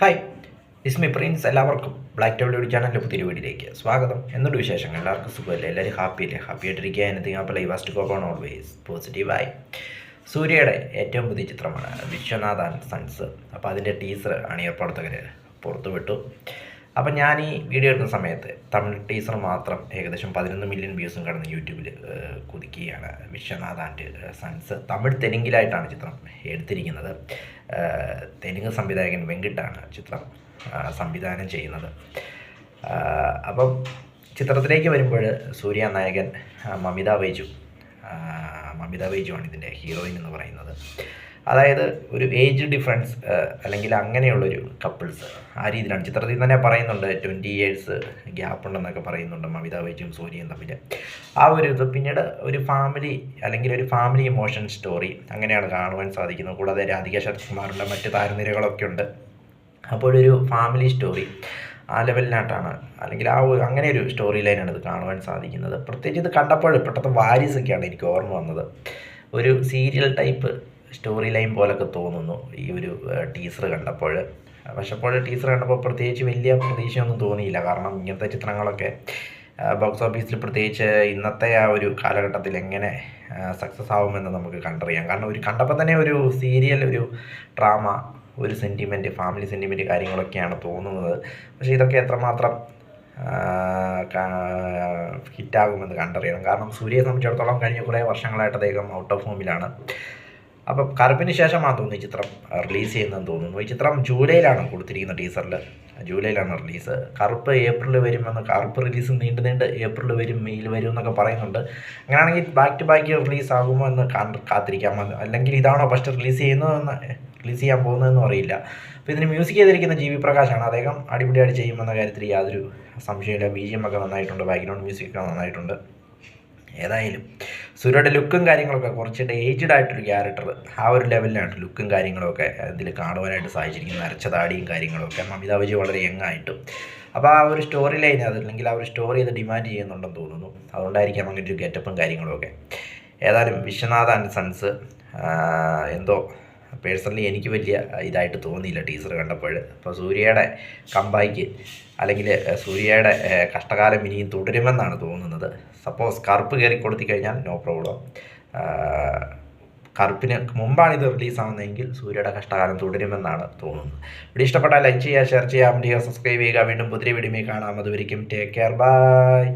Hi, Ismi Prince. എല്ലാവർക്കും black table ചാനലിൻ്റെ പുതിയ വീഡിയോയിലേക്ക് സ്വാഗതം. എന്തുണ്ട് വിശേഷങ്ങൾ? എല്ലാവർക്കും സുഖമല്ലേ? എല്ലാവരും ഹാപ്പിയല്ലേ? ഹാപ്പി ആയിട്ടിരിക്കുക. എനിത്തിങ് അപ്പോൾ live first cope on always പോസിറ്റീവായി. സൂര്യയുടെ ഏറ്റവും പുതിയ ചിത്രമാണ് വിശ്വനാഥ് ആൻഡ് സൺസ്. അപ്പോൾ അതിൻ്റെ ടീസർ അണിയർ പ്രവർത്തകർ പുറത്തുവിട്ടു. അപ്പം ഞാൻ ഈ വീഡിയോ എടുക്കുന്ന സമയത്ത് തമിഴ് ടീസർ മാത്രം ഏകദേശം 11 മില്യൺ വ്യൂസും കടന്ന് യൂട്യൂബിൽ കുതിക്കുകയാണ്. വിശ്വനാഥ് ആൻഡ് സൺസ് തമിഴ് തെലുങ്കിലായിട്ടാണ് ചിത്രം എടുത്തിരിക്കുന്നത്. തെലുങ്ക് സംവിധായകൻ വെങ്കിട്ടാണ് ചിത്രം സംവിധാനം ചെയ്യുന്നത്. അപ്പം ചിത്രത്തിലേക്ക് വരുമ്പോൾ സൂര്യ നായകൻ മമിത ബൈജുവാണ് ഇതിൻ്റെ ഹീറോയിൻ എന്ന് പറയുന്നത്. അതായത് ഒരു ഏജ് ഡിഫറൻസ് അല്ലെങ്കിൽ അങ്ങനെയുള്ളൊരു കപ്പിൾസ് ആ രീതിയിലാണ് ചിത്രത്തിൽ തന്നെ പറയുന്നുണ്ട്. 20 years ഗ്യാപ്പ് ഉണ്ടെന്നൊക്കെ പറയുന്നുണ്ട് മമിത ബൈജുവും സൂര്യയും തമ്മിൽ. ആ ഒരു ഇത് പിന്നീട് ഒരു ഫാമിലി അല്ലെങ്കിൽ ഒരു ഫാമിലി ഇമോഷൻ സ്റ്റോറി അങ്ങനെയാണ് കാണുവാൻ സാധിക്കുന്നത്. കൂടാതെ രാധിക ശരത്കുമാറിൻ്റെ മറ്റ് താരനിരകളൊക്കെ ഉണ്ട്. അപ്പോൾ ഒരു ഫാമിലി സ്റ്റോറി ആ ലെവലിനായിട്ടാണ് അല്ലെങ്കിൽ അങ്ങനെ ഒരു സ്റ്റോറി ലൈനാണ് ഇത് കാണുവാൻ സാധിക്കുന്നത്. പ്രത്യേകിച്ച് ഇത് കണ്ടപ്പോൾ പെട്ടെന്ന് വാരിസൊക്കെയാണ് എനിക്ക് ഓർമ്മ വന്നത്. ഒരു സീരിയൽ ടൈപ്പ് സ്റ്റോറി ലൈൻ പോലൊക്കെ തോന്നുന്നു ഈ ഒരു ടീസർ കണ്ടപ്പോൾ. പക്ഷെ അപ്പോൾ ടീസർ കണ്ടപ്പോൾ പ്രത്യേകിച്ച് വലിയ പ്രതീക്ഷയൊന്നും തോന്നിയില്ല. കാരണം ഇങ്ങനത്തെ ചിത്രങ്ങളൊക്കെ ബോക്സ് ഓഫീസിൽ പ്രത്യേകിച്ച് ഇന്നത്തെ ആ ഒരു കാലഘട്ടത്തിൽ എങ്ങനെ സക്സസ് ആവുമെന്ന് നമുക്ക് കണ്ടറിയാം. കാരണം കണ്ടപ്പോൾ തന്നെ ഒരു സീരിയൽ, ഒരു ഡ്രാമ, ഒരു സെൻറ്റിമെൻറ്റ്, ഫാമിലി സെൻറ്റിമെൻറ്റ് കാര്യങ്ങളൊക്കെയാണ് തോന്നുന്നത്. പക്ഷേ ഇതൊക്കെ എത്രമാത്രം ഹിറ്റാകുമെന്ന് കണ്ടറിയണം. കാരണം സൂര്യയെ സംബന്ധിച്ചിടത്തോളം കഴിഞ്ഞ കുറേ വർഷങ്ങളായിട്ട് അദ്ദേഹം ഔട്ട് ഓഫ് ഫോമിലാണ്. അപ്പം കറുപ്പിന് ശേഷമാണ് തോന്നുന്നു ഈ ചിത്രം റിലീസ് ചെയ്യുന്നതെന്ന് തോന്നുന്നു. ഈ ചിത്രം ജൂലൈയിലാണ് കൊടുത്തിരിക്കുന്ന ടീസറിൽ. ജൂലൈയിലാണ് റിലീസ്. കറുപ്പ് ഏപ്രിലിൽ വരുമെന്ന്, കറുപ്പ് റിലീസ് നീണ്ട് ഏപ്രിൽ വരും, മെയ്യിൽ വരും എന്നൊക്കെ പറയുന്നുണ്ട്. അങ്ങനെയാണെങ്കിൽ ബാക്ക് ടു ബാക്ക് റിലീസ് ആകുമോ എന്ന് കാത്തിരിക്കാം. അല്ലെങ്കിൽ ഇതാണോ ഫസ്റ്റ് റിലീസ് ചെയ്യാൻ പോകുന്നതെന്നും അറിയില്ല. അപ്പോൾ ഇതിന് മ്യൂസിക് ചെയ്തിരിക്കുന്ന ജി വി പ്രകാശാണ്. അദ്ദേഹം അടിപൊളിയായിട്ട് ചെയ്യുമെന്ന കാര്യത്തിൽ യാതൊരു സംശയമില്ല. BGM ഒക്കെ നന്നായിട്ടുണ്ട്, ബാക്ക്ഗ്രൗണ്ട് മ്യൂസിക് ഒക്കെ നന്നായിട്ടുണ്ട്. ഏതായാലും സൂര്യയുടെ ലുക്കും കാര്യങ്ങളൊക്കെ കുറച്ചിട്ട് ഏജ്ഡ് ആയിട്ടൊരു ക്യാരക്ടർ, ആ ഒരു ലെവലിലാണ് ലുക്കും കാര്യങ്ങളൊക്കെ ഇതിൽ കാണുവാനായിട്ട് സാധിച്ചിരിക്കുന്നത്. നരച്ച താടിയും കാര്യങ്ങളൊക്കെ. മമിത ബൈജു വളരെ യങ് ആയിട്ടും. അപ്പോൾ ആ ഒരു സ്റ്റോറി ലൈൻ അല്ലെങ്കിൽ ആ ഒരു സ്റ്റോറി അത് ഡിമാൻഡ് ചെയ്യുന്നുണ്ടെന്ന് തോന്നുന്നു. അതുകൊണ്ടായിരിക്കാം അങ്ങനെ ഒരു ഗെറ്റപ്പും കാര്യങ്ങളൊക്കെ. ഏതായാലും വിശ്വനാഥ് ആൻഡ് സൺസ് എന്തോ പേഴ്സണലി എനിക്ക് വലിയ ഇതായിട്ട് തോന്നിയില്ല ടീസർ കണ്ടപ്പോൾ. അപ്പോൾ സൂര്യയുടെ കമ്പായ്ക്ക് അല്ലെങ്കിൽ സൂര്യയുടെ കഷ്ടകാലം ഇനിയും തുടരുമെന്നാണ് തോന്നുന്നത്. സപ്പോസ് കറുപ്പ് കയറി കൊടുത്തു കഴിഞ്ഞാൽ നോ പ്രോബ്ലം. കറുപ്പിന് മുമ്പാണ് ഇത് റിലീസാവുന്നതെങ്കിൽ സൂര്യയുടെ കഷ്ടകാലം തുടരുമെന്നാണ് തോന്നുന്നത്. വീഡിയോ ഇഷ്ടപ്പെട്ടാൽ ലൈക്ക് ചെയ്യുക, ഷെയർ ചെയ്യുക, സബ്സ്ക്രൈബ് ചെയ്യുക. വീണ്ടും പുതിയ വീഡിയോയിൽ കാണാം. അതുവരെയും ടേക്ക് കെയർ, ബൈ.